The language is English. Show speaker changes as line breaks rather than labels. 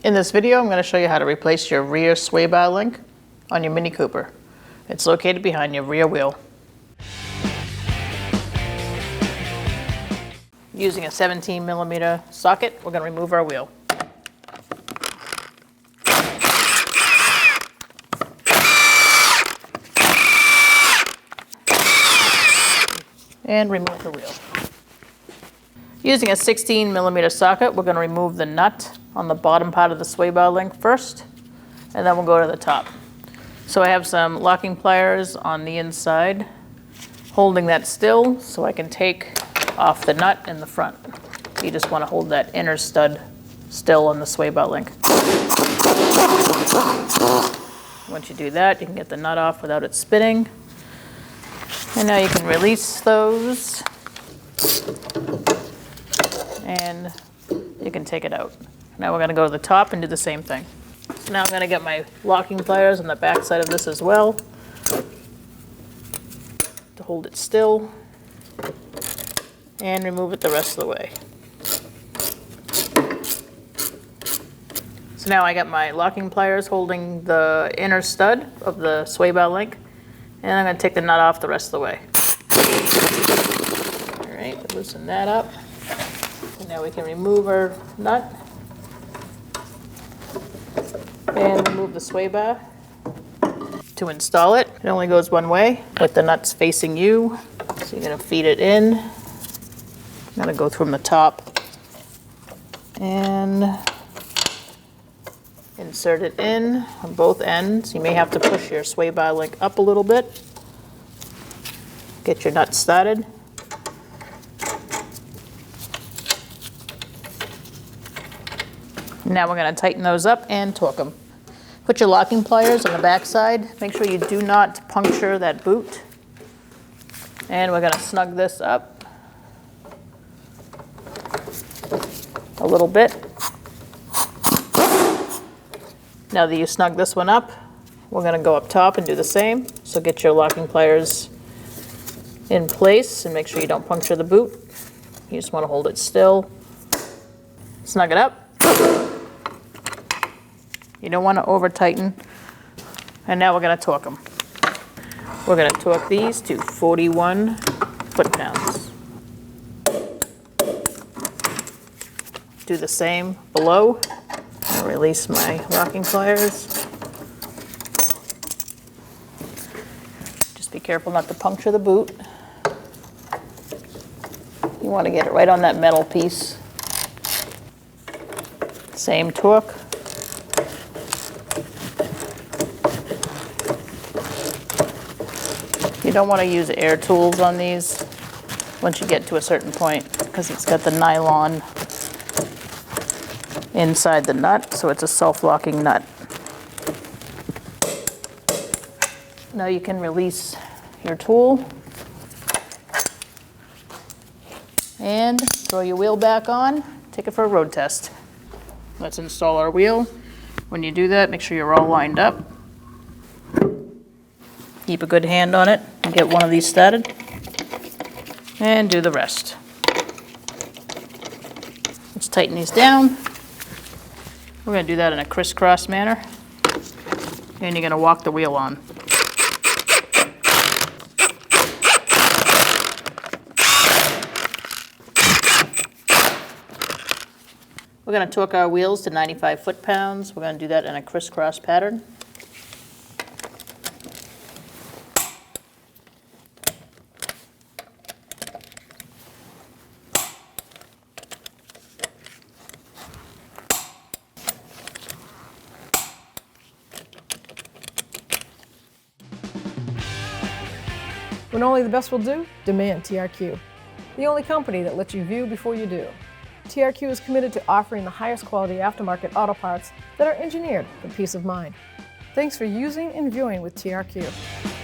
In this video, I'm going to show you how to replace your rear sway bar link on your Mini Cooper. It's located behind your rear wheel. Using a 17mm socket, we're going to remove our wheel. And remove the wheel. Using a 16mm socket, we're going to remove the nut on the bottom part of the sway bar link first, and then we'll go to the top. So I have some locking pliers on the inside, holding that still so I can take off the nut in the front. You just want to hold that inner stud still on the sway bar link. Once you do that, you can get the nut off without it spinning. And now you can release those, and you can take it out. Now we're going to go to the top and do the same thing. So now I'm going to get my locking pliers on the back side of this as well to hold it still and remove it the rest of the way. So now I got my locking pliers holding the inner stud of the sway bar link, and I'm going to take the nut off the rest of the way. All right, loosen that up. And now we can remove our nut and remove the sway bar. To install it, it only goes one way, with the nuts facing you. So you're going to feed it in. I'm going to go from the top and insert it in on both ends. You may have to push your sway bar link up a little bit. Get your nut started. Now we're going to tighten those up and torque them. Put your locking pliers on the back side. Make sure you do not puncture that boot. And we're going to snug this up a little bit. Now that you snug this one up, we're going to go up top and do the same. So get your locking pliers in place and make sure you don't puncture the boot. You just want to hold it still. Snug it up. You don't want to over tighten. And now we're going to torque them. We're going to torque these to 41 foot-pounds. Do the same below. I'll release my locking pliers. Just be careful not to puncture the boot. You want to get it right on that metal piece. Same torque. You don't want to use air tools on these once you get to a certain point, because it's got the nylon inside the nut, so it's a self-locking nut. Now you can release your tool and throw your wheel back on. Take it for a road test. Let's install our wheel. When you do that, make sure you're all lined up. Keep a good hand on it and get one of these started. And do the rest. Let's tighten these down. We're going to do that in a crisscross manner. And you're going to walk the wheel on. We're going to torque our wheels to 95 foot-pounds. We're going to do that in a crisscross pattern.
When only the best will do, demand TRQ. The only company that lets you view before you do. TRQ is committed to offering the highest quality aftermarket auto parts that are engineered for peace of mind. Thanks for using and viewing with TRQ.